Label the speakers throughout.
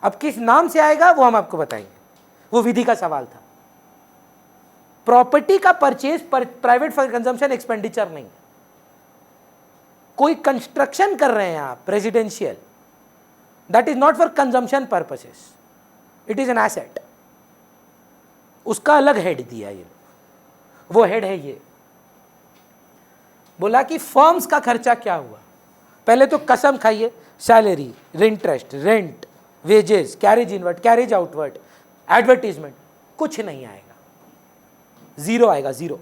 Speaker 1: अब किस नाम से आएगा वो हम आपको बताएंगे, वो विधि का सवाल था। प्रॉपर्टी का purchase private for consumption expenditure नहीं है। कोई कंस्ट्रक्शन कर रहे हैं आप residential, that is not for consumption purposes, it is an asset. उसका अलग हेड दिया ये लोग, वो हेड है ये। बोला कि फर्म्स का खर्चा क्या हुआ, पहले तो कसम खाइए, salary, interest, rent, wages, carriage inward, carriage outward, advertisement, कुछ नहीं आएगा, जीरो आएगा, जीरो।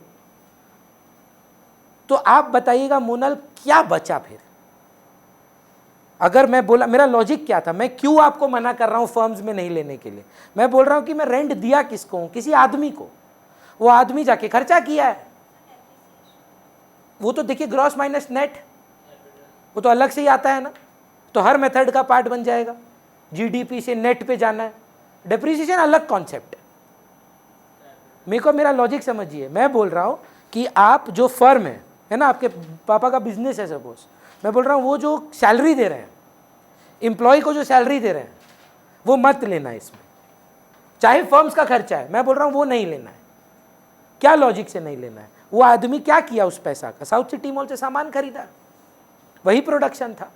Speaker 1: तो आप बताइएगा मोनल क्या बचा फिर? अगर मैं बोला, मेरा लॉजिक क्या था, मैं क्यों आपको मना कर रहा हूं फर्म्स में नहीं लेने के लिए? मैं बोल रहा हूं कि मैं रेंट दिया किसको? किसी आदमी को। वो आदमी जाके खर्चा किया है, वो तो देखिए ग्रॉस माइनस नेट, वो तो अलग से ही आता है ना, तो हर मेथड का पार्ट बन जाएगा। जीडीपी से नेट पे जाना है, डेप्रिसिएशन अलग कॉन्सेप्ट है। मेरे को मेरा लॉजिक समझिए, मैं बोल रहा हूं कि आप जो फर्म है ना, आपके पापा का बिजनेस है सपोज, मैं बोल रहा हूं वो जो सैलरी दे रहे हैं, एम्प्लॉय को जो सैलरी दे रहे हैं, वो मत लेना है इसमें, चाहे फर्म्स का खर्चा है, मैं बोल रहा हूं वो नहीं लेना है। क्या लॉजिक से नहीं लेना है? वो आदमी क्या किया उस पैसा का? साउथ सिटी मॉल से सामान खरीदा, वही प्रोडक्शन था।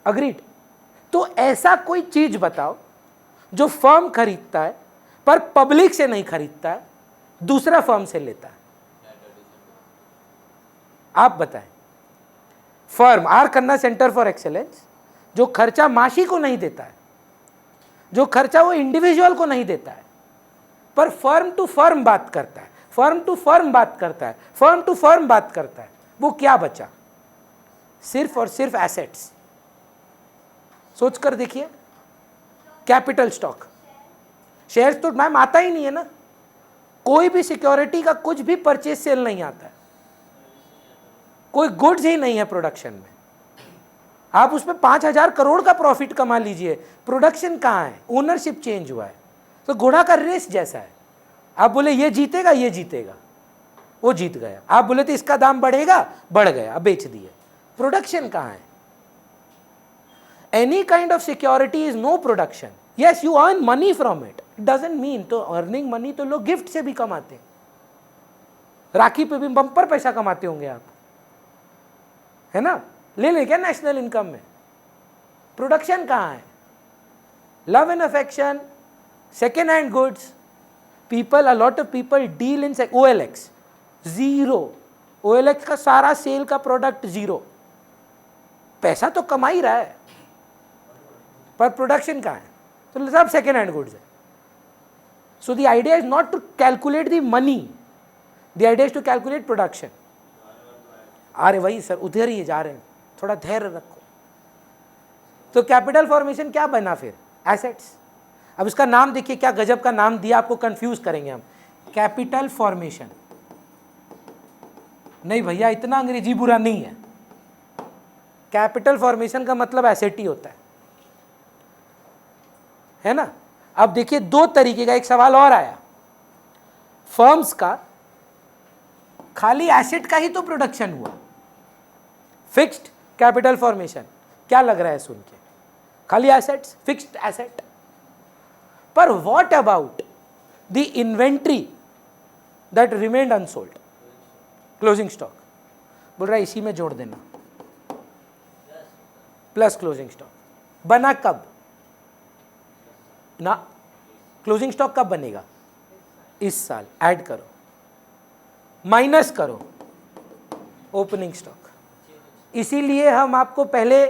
Speaker 1: अग्रीड? तो ऐसा कोई चीज बताओ जो फर्म खरीदता है पर पब्लिक से नहीं खरीदता है, दूसरा फर्म से लेता है। आप बताएं। Firm R Khanna centre for excellence जो खर्चा माशी को नहीं देता है, जो खर्चा वो इंडिविजुअल को नहीं देता है, पर फर्म टू फर्म बात करता है, फर्म टू फर्म बात करता है, फर्म टू फर्म बात करता है, वो क्या बचा? सिर्फ और सिर्फ एसेट्स। सोच कर देखिए, कैपिटल स्टॉक, शेयर्स तो मैम आता ही नहीं है ना, कोई भी सिक्योरिटी का कुछ भी परचेज सेल नहीं आता है, कोई गुड्स ही नहीं है प्रोडक्शन में। आप उसमें 5,000 करोड़ का प्रॉफिट कमा लीजिए, प्रोडक्शन कहाँ है? ओनरशिप चेंज हुआ है। तो घोड़ा का रेस जैसा है, आप बोले ये जीतेगा, ये जीतेगा, वो जीत गया। आप बोले तो इसका दाम बढ़ेगा, बढ़ गया, बेच दिए। प्रोडक्शन कहाँ है? Any kind of security is no production. Yes, you earn money from it, it doesn't mean to earning money तो लोग गिफ्ट से भी कमाते हैं, राखी पे भी बम्पर पैसा कमाते होंगे आप, है ना? ले लें क्या नेशनल इनकम में? प्रोडक्शन कहाँ है? Love and affection, second hand goods, people, a lot of people deal in OLX, zero. OLX का सारा सेल का प्रोडक्ट जीरो, पैसा तो कमा ही रहा है, पर प्रोडक्शन कहाँ है? तो सब सेकेंड हैंड गुड्स है। So the idea is not to calculate the money, the idea is to calculate production. अरे वही सर, उधर ही जा रहे हैं, थोड़ा धैर्य रखो। तो कैपिटल फॉर्मेशन क्या बना फिर? एसेट्स। अब इसका नाम देखिए, क्या गजब का नाम दिया, आपको कंफ्यूज करेंगे हम। Capital formation. नहीं भैया, इतना अंग्रेजी बुरा नहीं है। कैपिटल फॉर्मेशन का मतलब एसेट ही होता है ना? अब देखिए दो तरीके का, एक सवाल और आया, फर्म्स का खाली एसेट का ही तो प्रोडक्शन हुआ, फिक्स्ड कैपिटल फॉर्मेशन। क्या लग रहा है सुन के? खाली एसेट्स, फिक्स्ड एसेट। पर what about the inventory that remained unsold? Closing stock. बोल रहा है इसी में जोड़ देना, प्लस क्लोजिंग स्टॉक। बना कब ना? क्लोजिंग स्टॉक कब बनेगा? इस साल। ऐड करो, माइनस करो ओपनिंग स्टॉक। इसीलिए हम आपको पहले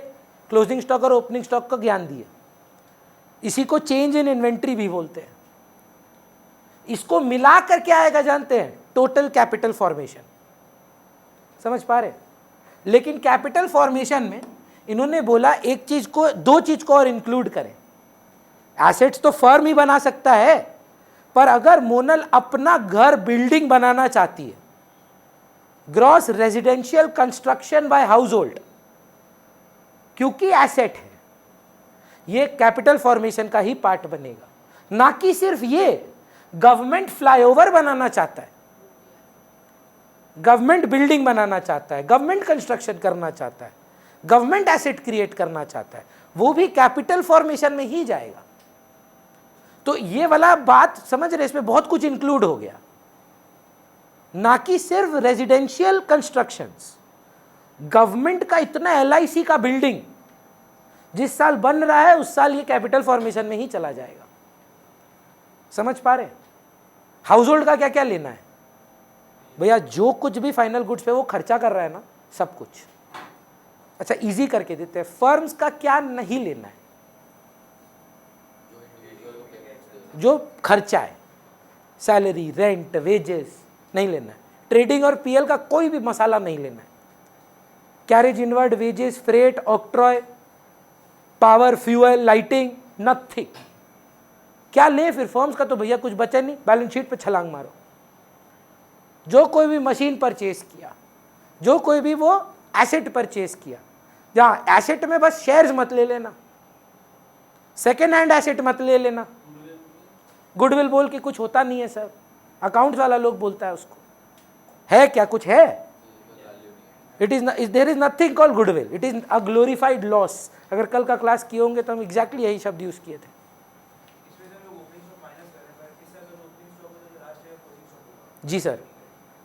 Speaker 1: क्लोजिंग स्टॉक और ओपनिंग स्टॉक का ज्ञान दिए। इसी को चेंज इन इन्वेंट्री भी बोलते हैं। इसको मिलाकर क्या आएगा जानते हैं? Total capital formation. समझ पा रहे? लेकिन कैपिटल फॉर्मेशन में इन्होंने बोला एक चीज को, दो चीज को और इंक्लूड करें। एसेट्स तो फर्म ही बना सकता है, पर अगर मोनल अपना घर, बिल्डिंग बनाना चाहती है, gross residential construction by household, क्योंकि एसेट है, ये कैपिटल फॉर्मेशन का ही पार्ट बनेगा। ना कि सिर्फ ये, गवर्नमेंट फ्लाईओवर बनाना चाहता है, गवर्नमेंट बिल्डिंग बनाना चाहता है, गवर्नमेंट कंस्ट्रक्शन करना चाहता है, गवर्नमेंट एसेट क्रिएट करना चाहता है, वो भी कैपिटल फॉर्मेशन में ही जाएगा। तो ये वाला बात समझ रहे, इसमें बहुत कुछ इंक्लूड हो गया, ना कि सिर्फ रेजिडेंशियल कंस्ट्रक्शंस। गवर्नमेंट का इतना एलआईसी का बिल्डिंग जिस साल बन रहा है उस साल ये कैपिटल फॉर्मेशन में ही चला जाएगा। समझ पा रहे? हाउस होल्ड का क्या क्या लेना है भैया, जो कुछ भी फाइनल गुड्स पे वो खर्चा कर रहा है ना, सब कुछ। अच्छा इजी करके देते हैं, फर्म्स का क्या नहीं लेना है, जो खर्चा है, सैलरी, रेंट, वेजेस नहीं लेना है। ट्रेडिंग और पीएल का कोई भी मसाला नहीं लेना है। Carriage inward, wages, freight, octroi, power, fuel, lighting, nothing. क्या ले फिर फर्म्स का? तो भैया कुछ बचा नहीं, बैलेंस शीट पे छलांग मारो। जो कोई भी मशीन परचेज किया, जो कोई भी वो एसेट परचेज किया, जहां एसेट में बस शेयर्स मत ले लेना, सेकेंड हैंड एसेट मत ले लेना। गुडविल बोल के कुछ होता नहीं है सर, अकाउंट्स वाला लोग बोलता है उसको, है क्या कुछ है? It is there is nothing called goodwill, it is a glorified loss. अगर कल का क्लास किए होंगे तो हम एग्जैक्टली यही शब्द यूज किए थे। जी सर,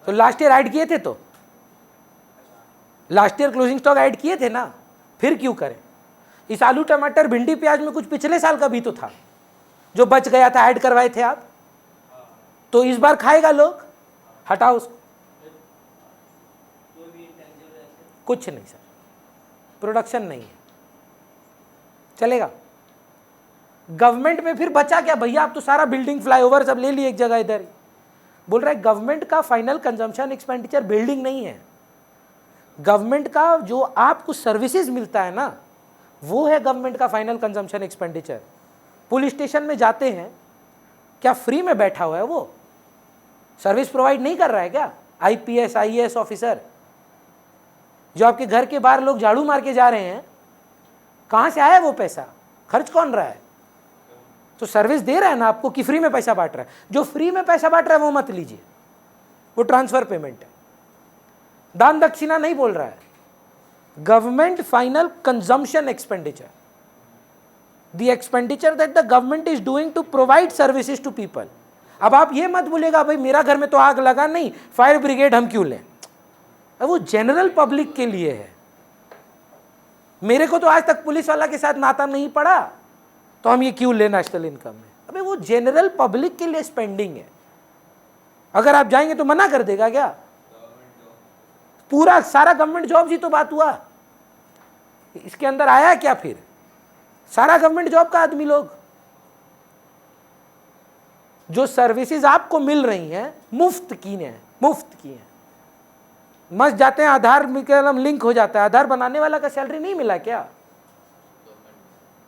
Speaker 1: तो लास्ट ईयर ऐड किए थे, तो last year closing stock add किए थे ना, फिर क्यों करें? इस आलू टमाटर भिंडी प्याज में कुछ पिछले साल का भी तो था जो बच गया था, ऐड करवाए थे आप, तो इस बार खाएगा लोग, हटाओ उसको। कुछ नहीं सर, प्रोडक्शन नहीं है, चलेगा। गवर्नमेंट में फिर बचा क्या भैया? आप तो सारा बिल्डिंग, फ्लाईओवर सब ले लिए एक जगह इधर ही। बोल रहा है गवर्नमेंट का फाइनल कंजम्पशन एक्सपेंडिचर बिल्डिंग नहीं है, गवर्नमेंट का जो आपको सर्विसेज मिलता है ना, वो है गवर्नमेंट का final consumption expenditure. Police station में जाते हैं, क्या फ्री में बैठा हुआ है वो? सर्विस प्रोवाइड नहीं कर रहा है क्या? आईपीएस आईएएस ऑफिसर जो आपके घर के बाहर लोग झाड़ू मार के जा रहे हैं, कहां से आया वो पैसा? खर्च कौन रहा है? तो सर्विस दे रहा है ना आपको, कि फ्री में पैसा बांट रहा है? जो फ्री में पैसा बांट रहा है वो मत लीजिए, वो ट्रांसफर पेमेंट है, दान दक्षिणा नहीं बोल रहा है। Government final consumption expenditure, the expenditure that the government is doing to provide services to people. अब आप ये मत बोलेगा भाई मेरा घर में तो आग लगा नहीं, फायर ब्रिगेड हम क्यों लें? अब वो जनरल पब्लिक के लिए है। मेरे को तो आज तक पुलिस वाला के साथ नाता नहीं पड़ा, तो हम ये क्यों लें नेशनल इनकम में? अबे वो जनरल पब्लिक के लिए स्पेंडिंग है। अगर आप जाएंगे तो मना कर देगा क्या? पूरा सारा गवर्नमेंट जॉब ही तो बात हुआ, इसके अंदर आया क्या फिर? सारा गवर्नमेंट जॉब का आदमी लोग, जो सर्विसेज आपको मिल रही हैं मुफ्त की हैं, मुफ्त की हैं। मस्त जाते हैं, आधार लिंक हो जाता है, आधार बनाने वाला का सैलरी नहीं मिला क्या?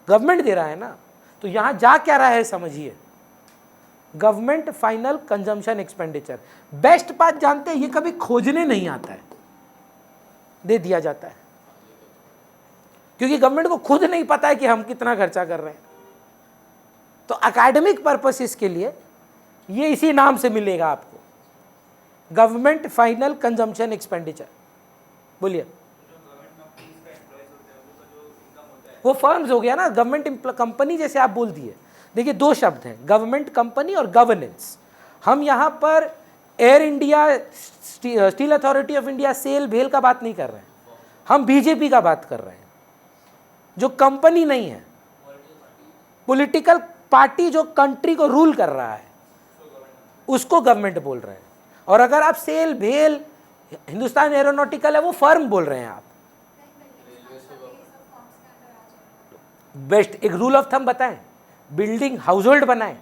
Speaker 1: गवर्नमेंट दे रहा है ना। तो यहां जा क्या रहा है समझिए, government final consumption expenditure. Best बात जानते हैं, ये कभी खोजने नहीं आता है, दे दिया जाता है, क्योंकि गवर्नमेंट को खुद नहीं पता है कि हम कितना खर्चा कर रहे हैं। तो एकेडमिक पर्पसेस के लिए ये इसी नाम से मिलेगा आपको, गवर्नमेंट फाइनल कंजम्पशन एक्सपेंडिचर। बोलिए। वो फर्म्स हो गया ना, गवर्नमेंट कंपनी जैसे आप बोल दिए। देखिए दो शब्द हैं, गवर्नमेंट कंपनी और गवर्नेंस। हम यहाँ पर एयर इंडिया, स्टील अथॉरिटी ऑफ इंडिया, सेल भेल का बात नहीं कर रहे हैं, हम बीजेपी का बात कर रहे हैं, जो कंपनी नहीं है, पॉलिटिकल पार्टी जो कंट्री को रूल कर रहा है, उसको गवर्नमेंट बोल रहे हैं। और अगर आप सेल भेल, हिंदुस्तान एरोनॉटिकल है, वो फर्म बोल रहे हैं आप। बेस्ट एक रूल ऑफ थंब बताएं, बिल्डिंग हाउस होल्ड बनाए,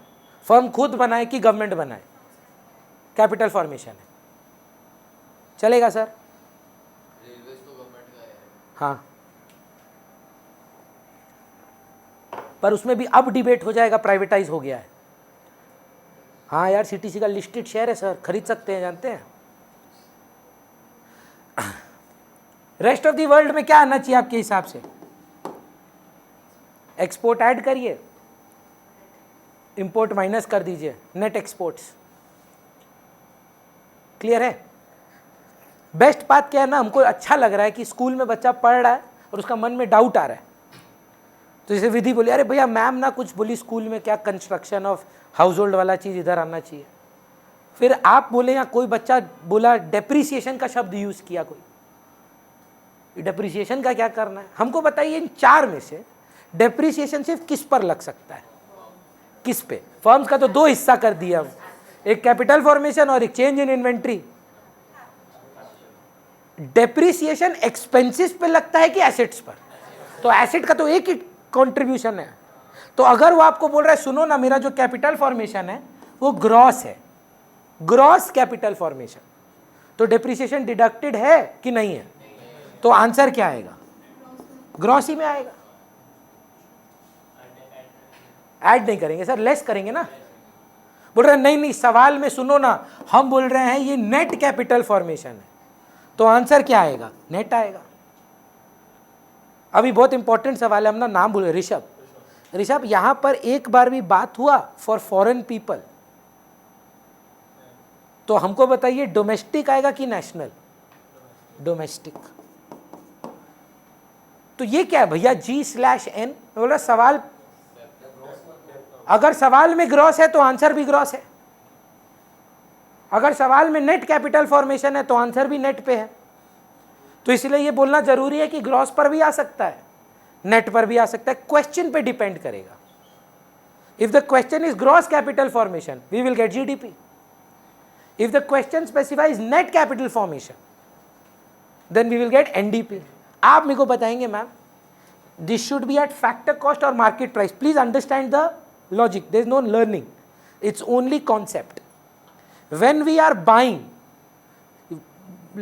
Speaker 1: फर्म खुद बनाए कि गवर्नमेंट बनाए? कैपिटल फॉर्मेशन है, चलेगा सर?
Speaker 2: रेलवे तो गवर्नमेंट का है।
Speaker 1: हाँ, पर उसमें भी अब डिबेट हो जाएगा, प्राइवेटाइज हो गया है। हाँ यार, सीटीसी का लिस्टेड शेयर है सर, खरीद सकते हैं, जानते हैं। रेस्ट ऑफ द वर्ल्ड में क्या आना चाहिए आपके हिसाब से? एक्सपोर्ट ऐड करिए, इंपोर्ट माइनस कर दीजिए, नेट एक्सपोर्ट्स। क्लियर है? बेस्ट बात क्या है ना, हमको अच्छा लग रहा है कि स्कूल में बच्चा पढ़ रहा है और उसका मन में डाउट आ रहा है, तो जैसे विधि बोली, अरे भैया मैम ना कुछ बोली स्कूल में क्या कंस्ट्रक्शन ऑफ हाउस होल्ड वाला चीज़ इधर आना चाहिए। फिर आप बोले या कोई बच्चा बोला डेप्रिसिएशन का शब्द यूज़ किया, कोई डेप्रिसिएशन का क्या करना है हमको बताइए। इन चार में से डेप्रिसिएशन सिर्फ किस पर लग सकता है, किस पे? फर्म्स का तो दो हिस्सा कर दिया हम, एक कैपिटल फॉर्मेशन और एक change in inventory. Depreciation expenses पे लगता है कि एसेट्स पर? तो एसेट का तो एक ही कंट्रीब्यूशन है। तो अगर वो आपको बोल रहा है सुनो ना मेरा जो कैपिटल फॉर्मेशन है वो ग्रॉस है, ग्रॉस कैपिटल फॉर्मेशन, तो डेप्रिसिएशन डिडक्टेड है कि नहीं है? तो आंसर क्या आएगा? ग्रॉस ही में आएगा। ऐड नहीं करेंगे सर, लेस करेंगे ना। बोल रहे हैं नहीं नहीं सवाल में सुनो ना, हम बोल रहे हैं ये नेट कैपिटल फॉर्मेशन है, तो आंसर क्या आएगा? नेट आएगा। अभी बहुत इंपॉर्टेंट सवाल है, हम ना नाम भूल, ऋषभ, ऋषभ यहां पर एक बार भी बात हुआ फॉर फॉरेन पीपल? तो हमको बताइए डोमेस्टिक आएगा कि नेशनल? डोमेस्टिक। तो ये क्या है भैया G/N? बोला सवाल, अगर सवाल में ग्रॉस है तो आंसर भी ग्रॉस है, अगर सवाल में नेट कैपिटल फॉर्मेशन है तो आंसर भी नेट पे है। तो इसलिए ये बोलना जरूरी है कि ग्रॉस पर भी आ सकता है, नेट पर भी आ सकता है, क्वेश्चन पे डिपेंड करेगा। If the question is gross capital formation we will get GDP. If the question specifies net capital formation, then we will get NDP. आप मेरे को बताएंगे ma'am, this should be at factor cost or market price. Please understand the logic. There is no learning. It's only concept. When we are buying,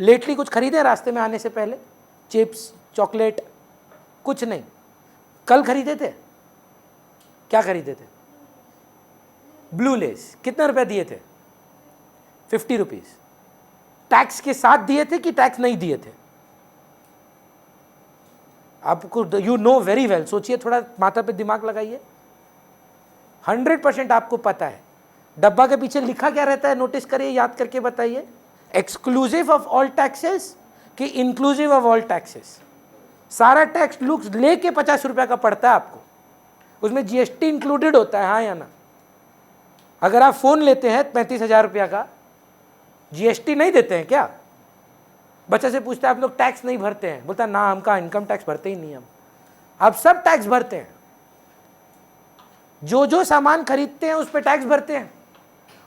Speaker 1: lately कुछ खरीदे रास्ते में आने से पहले? चिप्स, चॉकलेट, कुछ नहीं। कल खरीदे थे? क्या खरीदे थे? Blue less. कितने रुपए दिए थे? 50 रुपीज। टैक्स के साथ दिए थे कि टैक्स नहीं दिए थे? आपको यू नो वेरी वेल, सोचिए थोड़ा, माथा पे दिमाग लगाइए। 100% आपको पता है। डब्बा के पीछे लिखा क्या रहता है, नोटिस करिए, याद करके बताइए। एक्सक्लूसिव ऑफ ऑल टैक्सेस कि इंक्लूसिव ऑफ ऑल टैक्सेस? सारा टैक्स लुक्स लेके 50 रुपया का पड़ता है आपको, उसमें GST इंक्लूडेड होता है, हाँ या ना? अगर आप फोन लेते हैं 35,000 रुपया का, GST नहीं देते हैं क्या? बच्चे से पूछते हैं आप लोग टैक्स नहीं भरते हैं? बोलता है ना हमका इनकम टैक्स भरते ही नहीं हम। आप सब टैक्स भरते हैं, जो जो सामान खरीदते हैं उस पर टैक्स भरते हैं।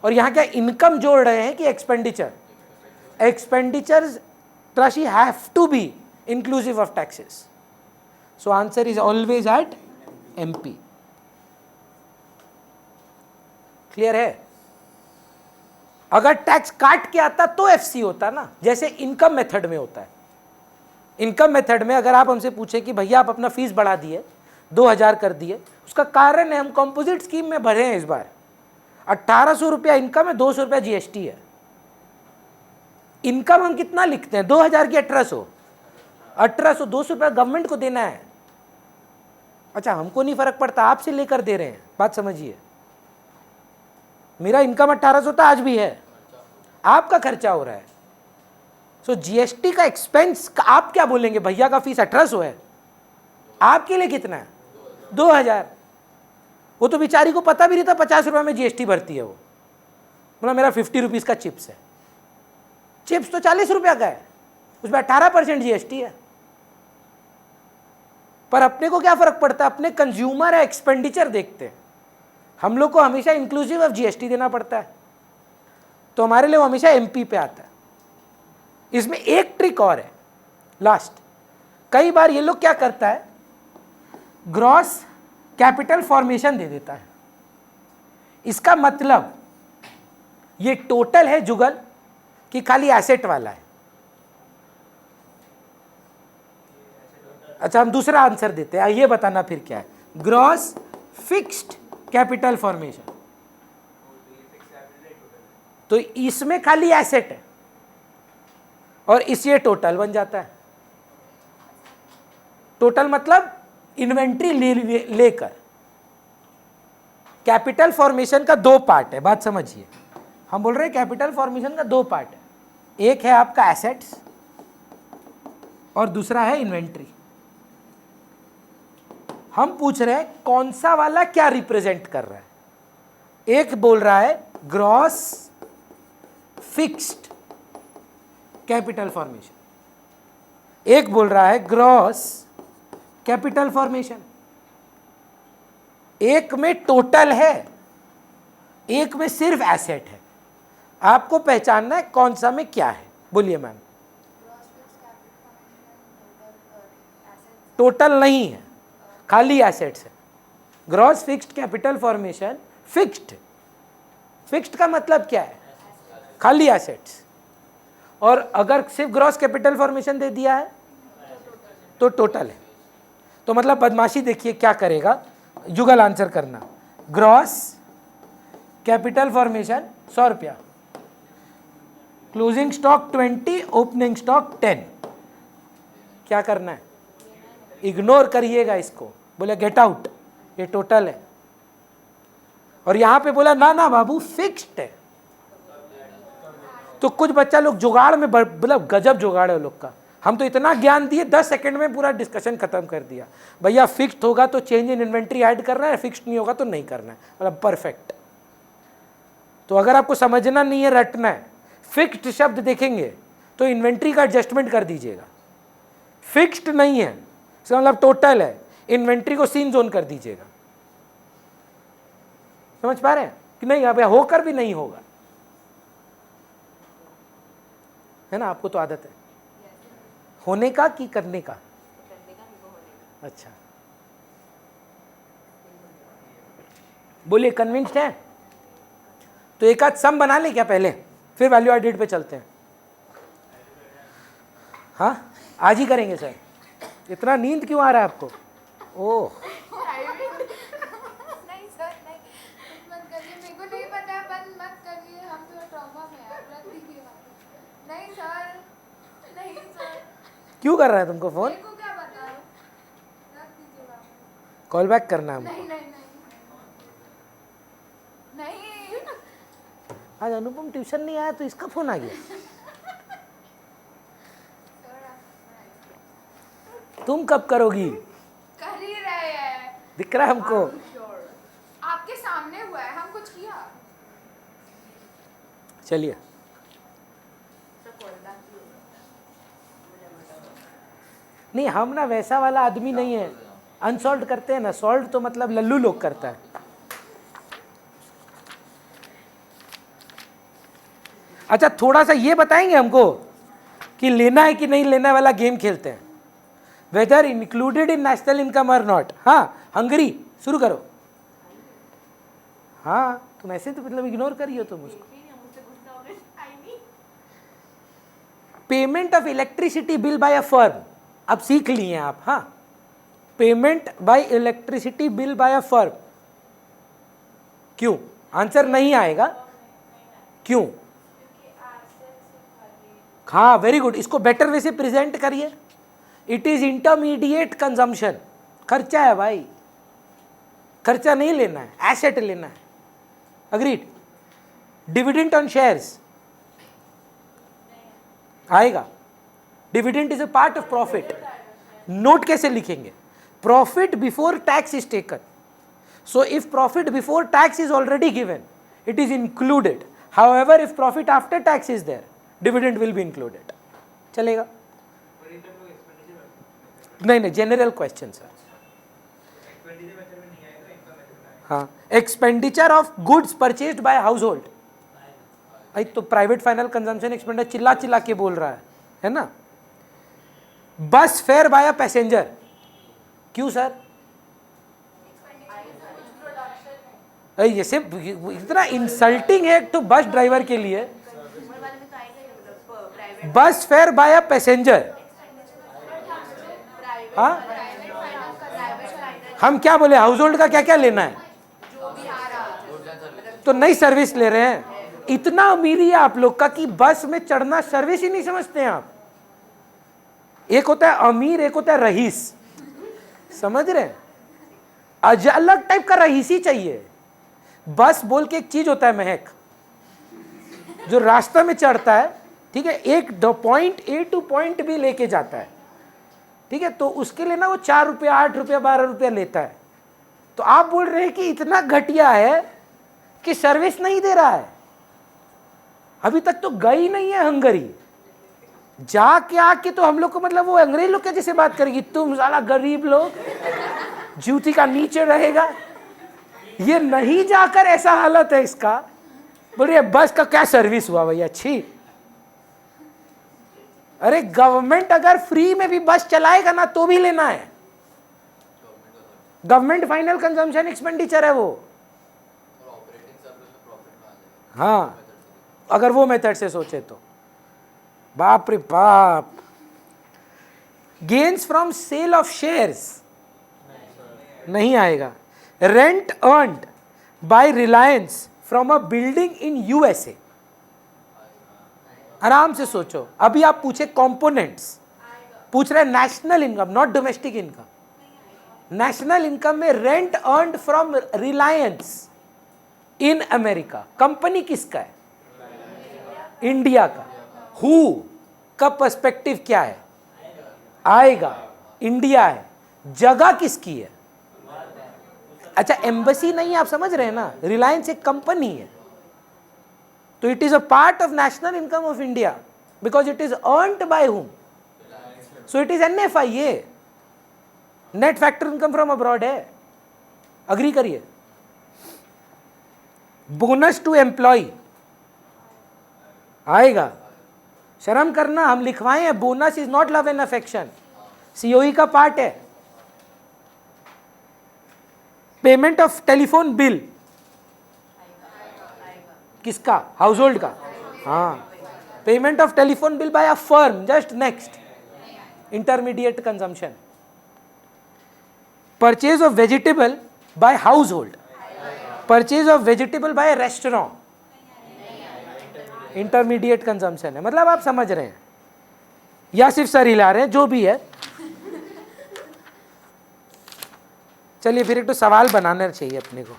Speaker 1: और यहां क्या इनकम जोड़ रहे हैं कि एक्सपेंडिचर? एक्सपेंडिचर्स राशि have to be inclusive of taxes, so answer is always at MP। Clear है? अगर टैक्स काट के आता तो FC होता ना, जैसे इनकम मेथड में होता है। इनकम मेथड में अगर आप हमसे पूछे कि भैया आप अपना फीस बढ़ा दिए, 2000 कर दिए, उसका कारण है हम कंपोजिट स्कीम में भरे हैं इस बार। 1800 रुपया इनकम है, 200 रुपया GST है। इनकम हम कितना लिखते हैं? 2000 की 1800, 200 रुपया गवर्नमेंट को देना है। अच्छा हमको नहीं फर्क पड़ता, आपसे लेकर दे रहे हैं, बात समझिए। मेरा इनकम 1800 था, आज भी है, आपका खर्चा हो रहा है। सो GST का एक्सपेंस आप क्या बोलेंगे? भैया का फीस 1800 है, आपके लिए कितना है? 2000। वो तो बेचारी को पता भी नहीं था 50 रुपये में GST भरती है। वो बोला मेरा 50 रुपीज़ का चिप्स है। चिप्स तो 40 रुपया का है, उसमें 18% GST है। पर अपने को क्या फर्क पड़ता है? अपने कंज्यूमर है, एक्सपेंडिचर देखते हैं। हम लोग को हमेशा इंक्लूसिव ऑफ GST देना पड़ता है, तो हमारे लिए वो हमेशा MP पे आता है। इसमें एक ट्रिक और है लास्ट, कई बार ये लोग क्या करता है, ग्रॉस कैपिटल फॉर्मेशन दे देता है। इसका मतलब ये टोटल है जुगल कि खाली एसेट वाला है? अच्छा हम दूसरा आंसर देते हैं, ये बताना फिर क्या है। ग्रॉस फिक्स्ड कैपिटल फॉर्मेशन, तो इसमें खाली एसेट है और इसे टोटल बन जाता है। टोटल मतलब इन्वेंट्री लेकर। कैपिटल फॉर्मेशन का दो पार्ट है, बात समझिए। हम बोल रहे हैं कैपिटल फॉर्मेशन का दो पार्ट है, एक है आपका एसेट्स और दूसरा है इन्वेंट्री। हम पूछ रहे हैं कौन सा वाला क्या रिप्रेजेंट कर रहा है। एक बोल रहा है ग्रॉस फिक्स्ड कैपिटल फॉर्मेशन, एक बोल रहा है ग्रॉस कैपिटल फॉर्मेशन। एक में टोटल है, एक में सिर्फ एसेट है। आपको पहचानना है कौन सा में क्या है। बोलिए मैम। टोटल नहीं है, खाली एसेट्स है। Gross fixed capital formation fixed, fixed का मतलब क्या है? खाली एसेट्स। और अगर सिर्फ ग्रॉस कैपिटल फॉर्मेशन दे दिया है तो टोटल है। तो मतलब बदमाशी देखिए क्या करेगा, जुगल आंसर करना। ग्रॉस कैपिटल फॉर्मेशन 100 रुपया, क्लोजिंग स्टॉक 20, ओपनिंग स्टॉक 10। क्या करना है? इग्नोर करिएगा इसको, बोले गेट आउट, ये टोटल है। और यहां पे बोला ना ना बाबू फिक्स्ड है। तो कुछ बच्चा लोग जुगाड़ में मतलब गजब जुगाड़ है लोग का। हम तो इतना ज्ञान दिए 10 सेकंड में पूरा डिस्कशन खत्म कर दिया। भैया फिक्स्ड होगा तो चेंज इन इन्वेंट्री ऐड करना है, फिक्स्ड नहीं होगा तो नहीं करना है, मतलब परफेक्ट। तो अगर आपको समझना नहीं है, रटना है, फिक्स्ड शब्द देखेंगे तो इन्वेंट्री का एडजस्टमेंट कर दीजिएगा। फिक्स्ड नहीं है मतलब टोटल है, इन्वेंट्री को सीन जोन कर दीजिएगा। समझ पा रहे हैं कि नहीं? अब होकर भी नहीं होगा, है ना? आपको तो आदत है होने का कि करने का? अच्छा, बोलिए कन्विंस्ड है? तो एक आध सम बना ले क्या पहले, फिर वैल्यू एडेड पे चलते हैं। हाँ आज ही करेंगे सर। इतना नींद क्यों आ रहा है आपको? ओह
Speaker 3: नहीं सर नहीं, मत करिए, मेरे को नहीं पता है, बंद मत करिए, हम तो ट्रॉमा में हैं, रख दीजिए बात। नहीं सर, नहीं सर,
Speaker 1: क्यों कर रहा है तुमको फोन?
Speaker 3: मेरे को क्या पता, रख दीजिए बात।
Speaker 1: कॉल बैक करना है
Speaker 3: नहीं
Speaker 1: हमको।
Speaker 3: नहीं नहीं नहीं,
Speaker 1: आज अनुपम ट्यूशन नहीं आया तो इसका फोन आ गया। तुम कब करोगी?
Speaker 3: कर ही रहे हैं,
Speaker 1: दिख रहा है हमको।
Speaker 3: आपके सामने हुआ है, हम कुछ किया।
Speaker 1: चलिए नहीं, हम ना वैसा वाला आदमी नहीं है, अनसॉल्व करते हैं ना। सॉल्व तो मतलब लल्लू लोग करता है। अच्छा थोड़ा सा ये बताएंगे हमको कि लेना है कि नहीं लेना वाला गेम खेलते हैं, whether included in national income और नॉट। हाँ हंगरी शुरू करो। हाँ तुम ऐसे तो मतलब इग्नोर करिए तुम उसको। Payment of electricity bill bye a firm, अब सीख लिए आप। हाँ payment by electricity bill bye a firm, क्यों? आंसर नहीं आएगा, क्यों? हाँ वेरी गुड, इसको बेटर वे से प्रेजेंट करिए। इट इज इंटरमीडिएट कंजम्पशन, खर्चा है भाई, खर्चा नहीं लेना है, एसेट लेना है। अग्रीड? डिविडेंड ऑन शेयर्स आएगा। Dividend is a part of profit. Note कैसे लिखेंगे? Profit before tax is taken, so if profit before tax is already given it is included, however if profit after tax is there dividend will be included. चलेगा? नहीं नहीं, general question sir. हाँ expenditure of goods purchased by household, भाई तो private final consumption expenditure चिल्ला चिल्ला के बोल रहा है ना? Bus fare by a passenger, क्यों सर? ये सिर्फ इतना इंसल्टिंग है तो बस ड्राइवर के लिए। बस फेयर बाय अ पैसेंजर, हाँ हम क्या बोले, हाउस होल्ड का क्या क्या लेना है? तो नई सर्विस ले रहे हैं। इतना अमीरी है आप लोग का कि बस में चढ़ना सर्विस ही नहीं समझते हैं आप। एक होता है अमीर, एक होता है रईस, समझ रहे हैं? अलग टाइप का रईसी चाहिए। बस बोल के एक चीज होता है महक, जो रास्ते में चढ़ता है, ठीक है, एक point A to point B लेके जाता है, ठीक है, तो उसके लिए ना वो 4 रुपया 8 रुपया 12 रुपया लेता है। तो आप बोल रहे हैं कि इतना घटिया है कि सर्विस नहीं दे रहा है। अभी तक तो गई नहीं है हंगरी, जाके आके तो हम लोग को मतलब वो अंग्रेज लोग के जैसे बात करेगी, तुम साला गरीब लोग जूती का नीचे रहेगा। ये नहीं जाकर ऐसा हालत है इसका। बोलिए बस का क्या सर्विस हुआ भैया, अच्छी। अरे गवर्नमेंट अगर फ्री में भी बस चलाएगा ना तो भी लेना है। गवर्नमेंट फाइनल कंजम्पशन एक्सपेंडिचर है वो।
Speaker 2: और ऑपरेटिंग सर्विस में प्रॉफिट में आ जाएगा।
Speaker 1: हाँ, अगर वो मेथड से सोचे तो बाप रे बाप। Gains from sale of shares नहीं आएगा। Rent earned by Reliance from a building in USA, आराम से सोचो। अभी आप पूछे कंपोनेंट्स, पूछ रहे national income not domestic income. National income में rent earned from Reliance in America, company किसका है? इंडिया का। हु का पर्सपेक्टिव क्या है? आएगा, इंडिया है। जगह किसकी है? अच्छा, एम्बेसी नहीं है, आप समझ रहे हैं ना, रिलायंस एक कंपनी है। तो it is a part of national income of India because it is earned by whom, so it is NFIA, net factor income from abroad है। अग्री करिए। बोनस टू एम्प्लॉय आएगा। शर्म करना, हम लिखवाए हैं bonus is not love and affection, COE का part है। पेमेंट ऑफ टेलीफोन बिल किसका? हाउस होल्ड का। हाँ, payment of telephone bill bye a firm, just next, intermediate consumption. Purchase of vegetable by household, purchase of vegetable by restaurant, intermediate consumption है। मतलब आप समझ रहे हैं या सिर्फ सर हिला रहे हैं, जो भी है। चलिए फिर एक तो सवाल बनाना चाहिए अपने को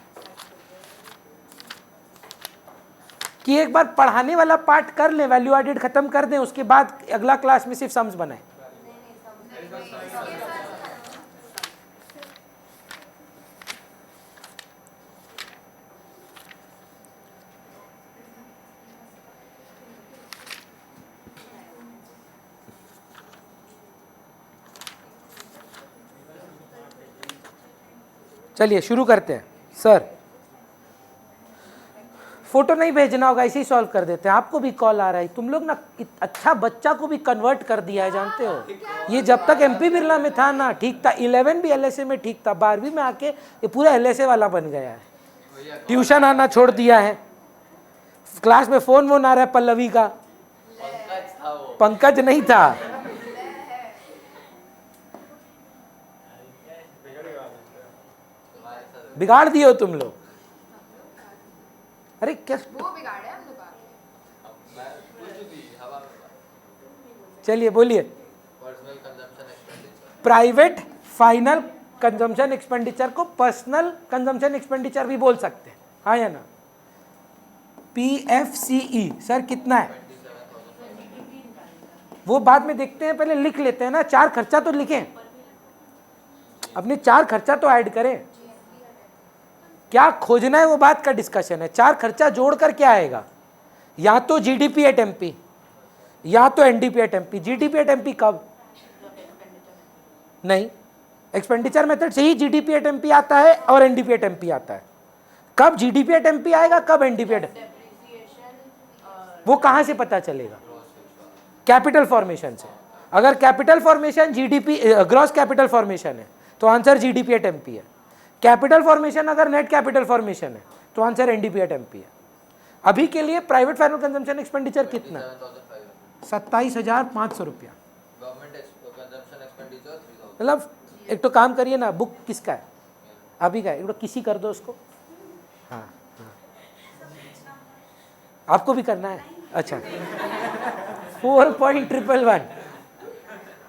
Speaker 1: कि एक बार पढ़ाने वाला पार्ट कर ले, वैल्यू एडेड खत्म कर दें, उसके बाद अगला क्लास में सिर्फ सम्स बनाए। चलिए शुरू करते हैं। सर फोटो नहीं भेजना होगा, ऐसे ही सॉल्व कर देते हैं। आपको भी कॉल आ रहा है, तुम लोग ना अच्छा बच्चा को भी कन्वर्ट कर दिया है, जानते हो। ये जब तक MP बिरला में था ना ठीक था, 11 भी LSA में ठीक था, 12वीं में आके ये पूरा LSA वाला बन गया है। ट्यूशन आना छोड़ दिया है, क्लास में फोन वोन आ रहा है पल्लवी का। पंकज नहीं था। बिगाड़ दिए हो तुम लोग। अरे क्या
Speaker 3: वो बिगाड़े हम दुकान।
Speaker 1: चलिए बोलिए।
Speaker 2: Personal consumption expenditure,
Speaker 1: private final consumption expenditure को पर्सनल कंजम्पशन एक्सपेंडिचर भी बोल सकते हैं, हाँ या ना? PFCE सर कितना है? वो बाद में देखते हैं, पहले लिख लेते हैं ना। 4 खर्चा तो लिखें, अपने 4 खर्चा तो ऐड करें। क्या खोजना है वो बात का डिस्कशन है। 4 खर्चा जोड़कर क्या आएगा? या तो GDP एट MP, या तो NDP at MP। GDP at MP कब? नहीं, एक्सपेंडिचर मेथड से ही GDP एट MP आता है और NDP एट MP आता है। कब GDP एट MP आएगा, कब NDP एट? वो कहां से पता चलेगा? कैपिटल फॉर्मेशन से। अगर capital formation GDP gross capital formation है तो आंसर GDP एट MP है। कैपिटल फॉर्मेशन अगर नेट कैपिटल फॉर्मेशन है तो आंसर NDP एट MP है। अभी के लिए प्राइवेट फाइनल कंजम्पशन एक्सपेंडिचर कितना? 27,500 रुपया।
Speaker 2: Government consumption expenditure 3000।
Speaker 1: मतलब एक तो काम करिए ना, बुक किसका है? अभी का है, एक तो किसी कर दो उसको। हाँ हाँ, आपको भी करना है? अच्छा 4.111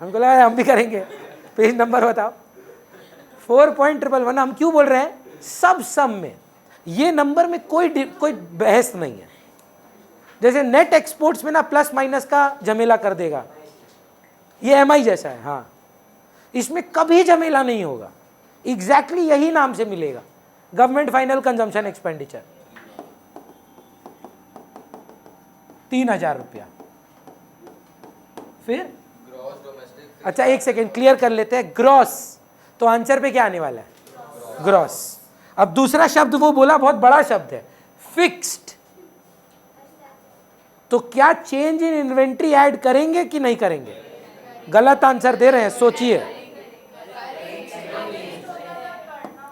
Speaker 1: हमको लगा हम भी करेंगे। पेज नंबर बताओ। 4.111 हम क्यों बोल रहे हैं? सब सम में ये नंबर में कोई बहस नहीं है। जैसे नेट एक्सपोर्ट्स में ना प्लस माइनस का झमेला कर देगा, ये MI जैसा है। हाँ, इसमें कभी झमेला नहीं होगा, एग्जैक्टली यही नाम से मिलेगा, गवर्नमेंट फाइनल कंजम्पशन एक्सपेंडिचर 3000 रुपया। फिर
Speaker 2: ग्रॉस डोमेस्टिक
Speaker 1: अच्छा एक सेकेंड क्लियर कर लेते हैं, ग्रॉस, तो आंसर पे क्या आने वाला है, ग्रॉस। अब दूसरा शब्द वो बोला, बहुत बड़ा शब्द है, फिक्स्ड। तो क्या चेंज इन इन्वेंट्री ऐड करेंगे कि नहीं करेंगे? गलत आंसर दे रहे हैं, सोचिए।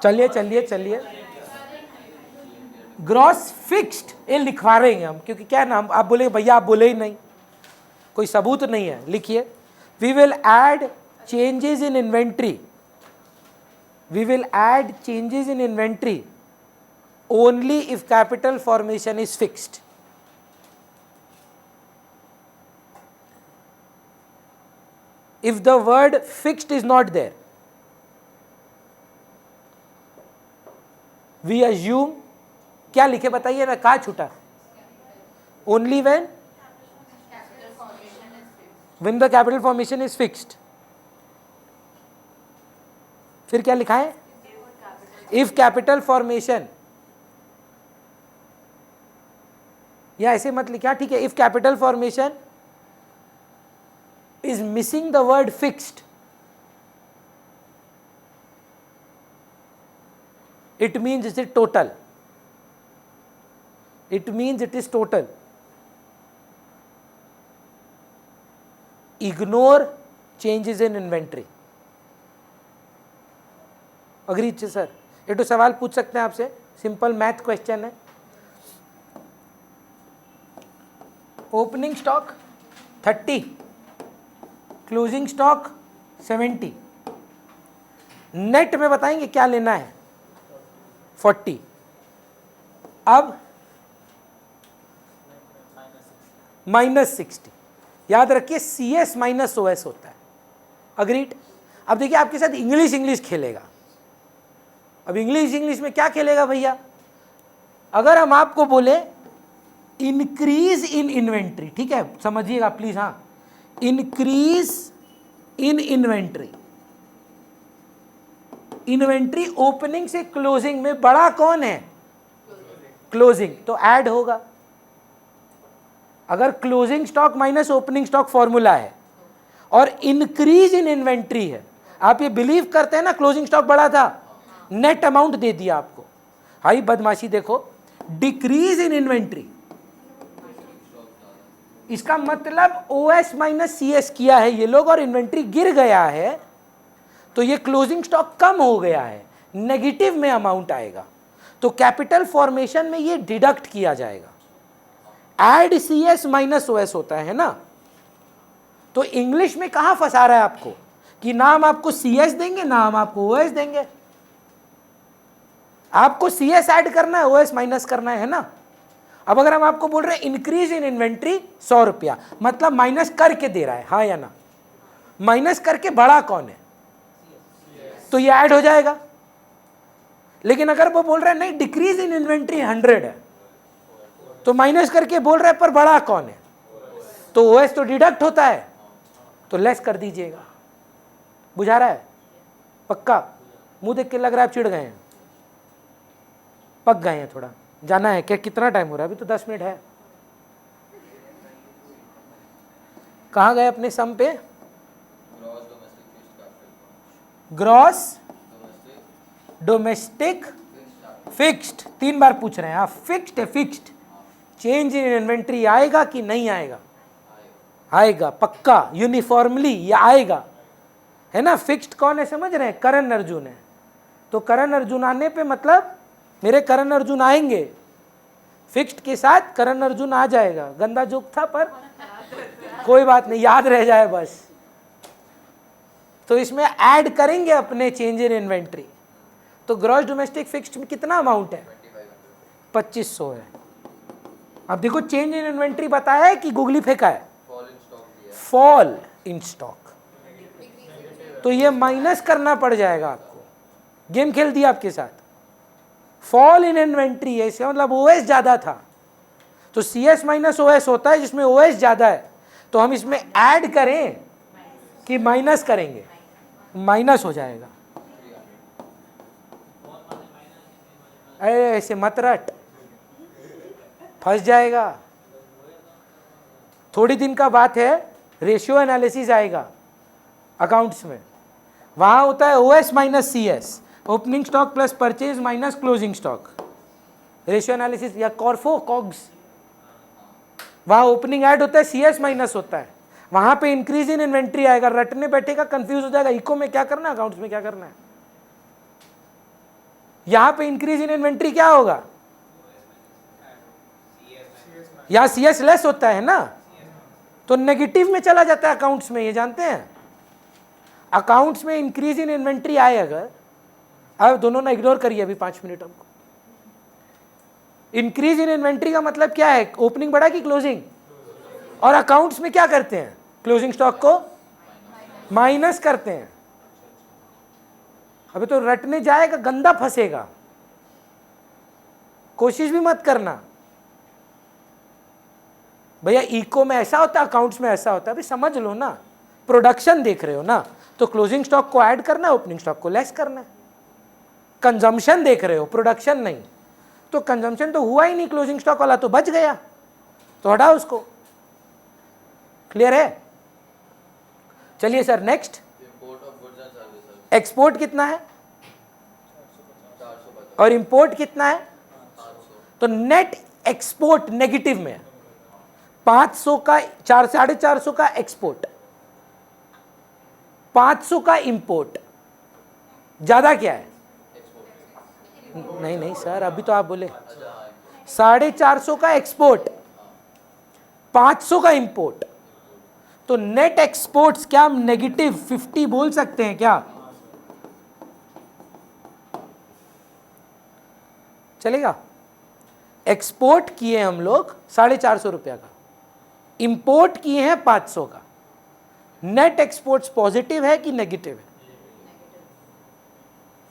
Speaker 1: चलिए चलिए चलिए, ग्रॉस फिक्स्ड ये लिखवा रहे हैं हम, क्योंकि क्या नाम आप बोले भैया, आप बोले ही नहीं, कोई सबूत नहीं है, लिखिए। We will add changes in inventory, we will add changes in inventory only if capital formation is fixed. If the word fixed is not there, we assume, क्या लिखे बताइए ना, कहाँ छूटा? Only when the capital formation is fixed. फिर क्या लिखा है? If capital formation, या ऐसे मत लिखा, ठीक है, if capital formation is missing the word fixed, it means it is total, it means it is total. Ignore changes in inventory. Agree sir, ये तो सवाल पूछ सकते हैं आपसे, सिंपल मैथ क्वेश्चन है। Opening stock 30, closing stock 70, net में बताएंगे क्या लेना है 40। अब -60, याद रखिए CS माइनस OS होता है, अग्रीड। अब देखिए आपके साथ इंग्लिश खेलेगा। अब इंग्लिश में क्या खेलेगा भैया? अगर हम आपको बोले इंक्रीज इन इन्वेंट्री, ठीक है, समझिएगा प्लीज, हाँ, increase in inventory, inventory opening से क्लोजिंग में बड़ा कौन है? क्लोजिंग, तो ऐड होगा। अगर closing stock minus opening stock formula है और इंक्रीज इन इन्वेंट्री है, आप ये बिलीव करते हैं ना क्लोजिंग स्टॉक बड़ा था, नेट अमाउंट दे दिया आपको। हाई बदमाशी देखो, डिक्रीज इन इन्वेंट्री, इसका मतलब OS माइनस CS किया है ये लोग और इन्वेंट्री गिर गया है, तो ये क्लोजिंग स्टॉक कम हो गया है, नेगेटिव में अमाउंट आएगा, तो कैपिटल फॉर्मेशन में ये डिडक्ट किया जाएगा। ऐड CS माइनस OS होता है ना, तो इंग्लिश में कहां फंसा रहा है आपको कि ना हम आपको CS देंगे ना हम आपको OS देंगे। आपको CS ऐड करना है, OS माइनस करना है ना। अब अगर हम आपको बोल रहे हैं इंक्रीज इन इन्वेंट्री 100 रुपया, मतलब माइनस करके दे रहा है, हाँ या ना? माइनस करके बड़ा कौन है? तो ये ऐड हो जाएगा। लेकिन अगर वो बोल रहा है नहीं डिक्रीज इन इन्वेंट्री 100 है, तो माइनस करके बोल रहा है पर बड़ा कौन है? तो OS तो डिडक्ट होता है, तो लेस कर दीजिएगा। बुझा रहा है? पक्का? मुंह देख के लग रहा है आप चिढ़ गए हैं, पक गए हैं थोड़ा। जाना है क्या? कितना टाइम हो रहा है? अभी तो 10 मिनट है। कहाँ गए अपने सम पे? ग्रॉस डोमेस्टिक फिक्स्ड, 3 बार पूछ रहे हैं आप। फिक्स्ड है, फिक्स्ड। चेंज इन इन्वेंट्री आएगा कि नहीं आएगा? आएगा पक्का, यूनिफॉर्मली ये आएगा, है ना। फिक्स्ड कौन है समझ रहे हैं? करण अर्जुन है। तो करण अर्जुन आने पे मतलब मेरे करण अर्जुन आएंगे, फिक्स्ड के साथ करण अर्जुन आ जाएगा। गंदा जोक था पर कोई बात नहीं, याद रह जाए बस। तो इसमें ऐड करेंगे अपने चेंज इन इन्वेंट्री। तो ग्रॉस डोमेस्टिक फिक्स्ड में कितना अमाउंट है? 2500 है। अब देखो चेंज इन इन्वेंट्री बताया है कि गुगली फेंका है? Fall in stock. तो ये माइनस करना पड़ जाएगा आपको। गेम खेल दिया आपके साथ। फॉल इन इन्वेंट्री है, इसका मतलब OS ज्यादा था, तो CS माइनस OS होता है जिसमें OS ज्यादा है। तो हम इसमें ऐड करें कि माइनस करेंगे? माइनस हो जाएगा। अरे ऐसे मत रट, फंस जाएगा। थोड़ी दिन का बात है, रेशियो एनालिसिस आएगा अकाउंट्स में, वहां होता है OS minus CS, opening stock plus purchase minus closing stock, ratio analysis, या कॉर्फो कॉग्स, वहां ओपनिंग ऐड होता है, सीएस माइनस होता है, वहां पे इंक्रीज इन इन्वेंट्री आएगा, रटने बैठेगा, कंफ्यूज हो जाएगा, इको में क्या करना है, अकाउंट्स में क्या करना है। यहां पे इंक्रीज इन इन्वेंट्री क्या होगा, यहां सीएस लेस होता है ना, तो नेगेटिव में चला जाता है अकाउंट्स में, ये जानते हैं। अकाउंट्स में इंक्रीज इन इन्वेंट्री आए अगर, अब दोनों ना इग्नोर करिए अभी 5 मिनट हमको। इंक्रीज इन इन्वेंट्री का मतलब क्या है, ओपनिंग बढ़ा कि क्लोजिंग, और अकाउंट्स में क्या करते हैं, क्लोजिंग स्टॉक को माइनस करते हैं। अबे तो रटने जाएगा, गंदा फंसेगा, कोशिश भी मत करना भैया। इको में ऐसा होता है, अकाउंट्स में ऐसा होता है, अभी समझ लो ना, प्रोडक्शन देख रहे हो ना, तो क्लोजिंग स्टॉक को ऐड करना है, ओपनिंग स्टॉक को लेस करना है। कंजम्पशन देख रहे हो, प्रोडक्शन नहीं, तो कंजम्पशन तो हुआ ही नहीं, क्लोजिंग स्टॉक वाला तो बच गया, तो हटाओ उसको। क्लियर है? चलिए sir next,
Speaker 2: import of goods and services
Speaker 1: export कितना है
Speaker 2: 450,
Speaker 1: और इंपोर्ट कितना है,
Speaker 2: 500,
Speaker 1: तो नेट एक्सपोर्ट नेगेटिव में है, 500 का 450 का एक्सपोर्ट, 500 का इंपोर्ट, ज्यादा क्या है, नहीं नहीं सर अभी तो आप बोले 450 का एक्सपोर्ट, 500 का इंपोर्ट, तो नेट एक्सपोर्ट्स क्या हम नेगेटिव 50 बोल सकते हैं क्या, चलेगा। एक्सपोर्ट किए हम लोग 450 रुपया का, इंपोर्ट किए हैं 500 का, नेट एक्सपोर्ट्स पॉजिटिव है कि नेगेटिव है,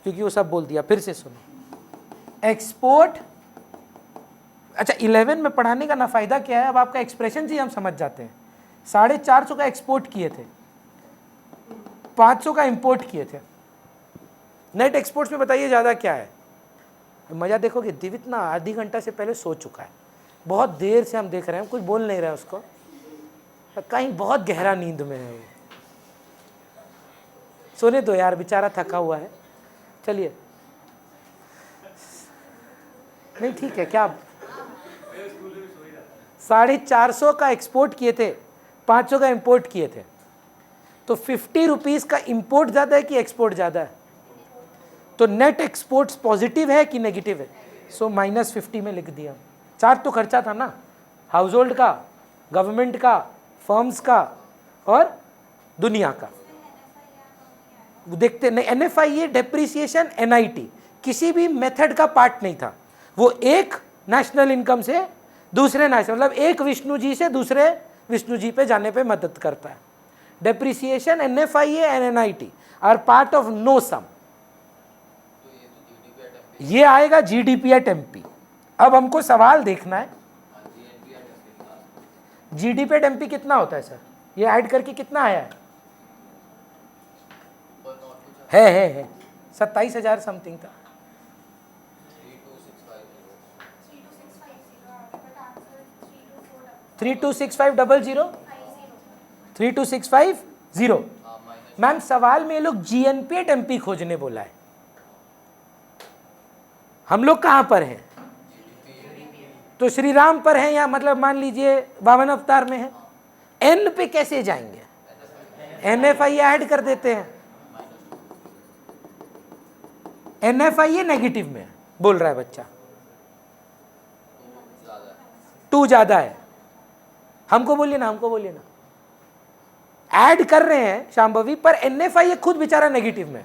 Speaker 1: क्योंकि वो सब बोल दिया, फिर से सुनो। एक्सपोर्ट, अच्छा 11 में पढ़ाने का ना फायदा क्या है, अब आपका एक्सप्रेशन ही हम समझ जाते हैं। 450 का एक्सपोर्ट किए थे, 500 का इंपोर्ट किए थे, नेट एक्सपोर्ट्स में बताइए ज्यादा क्या है। मजा देखोगे, दिवित ना आधी घंटा से पहले सो चुका है, बहुत देर से हम देख रहे हैं, कुछ बोल नहीं रहा है उसको, कहीं बहुत गहरा नींद में है वो, सोने दो यार, बेचारा थका हुआ है। चलिए नहीं ठीक है, क्या 450 का एक्सपोर्ट किए थे, 500 का इंपोर्ट किए थे, तो 50 रुपीज का इंपोर्ट ज्यादा है कि एक्सपोर्ट ज्यादा है, तो नेट एक्सपोर्ट्स पॉजिटिव है कि नेगेटिव है, सो -50 में लिख दिया। चार्ज तो खर्चा था ना, हाउस होल्ड का, गवर्नमेंट का, फर्म्स का और दुनिया का। देखते नहीं, NFIA डेप्रिसिएशन NIT किसी भी मेथड का पार्ट नहीं था, वो एक नेशनल इनकम से दूसरे नेशनल, मतलब एक विष्णु जी से दूसरे विष्णु जी पे जाने पे मदद करता है। Depreciation NFIA and NIT are part of no sum, ये आएगा GDP एट MP। अब हमको सवाल देखना है, GDP एट MP कितना होता है सर, ये ऐड करके कितना आया है 27,000 समथिंग था। 326500 326550। मैम सवाल में ये लोग GNP एट MP खोजने बोला है, हम लोग कहां पर हैं, तो श्री राम पर हैं, या मतलब मान लीजिए 52 अवतार में है, N पे कैसे जाएंगे, NFIA ऐड कर देते हैं, NFIA नेगेटिव में बोल रहा है बच्चा, 2 ज्यादा है, हमको बोलिए ना, हमको बोलिए ना, ऐड कर रहे हैं शांभवी, पर NFIA खुद बेचारा नेगेटिव में,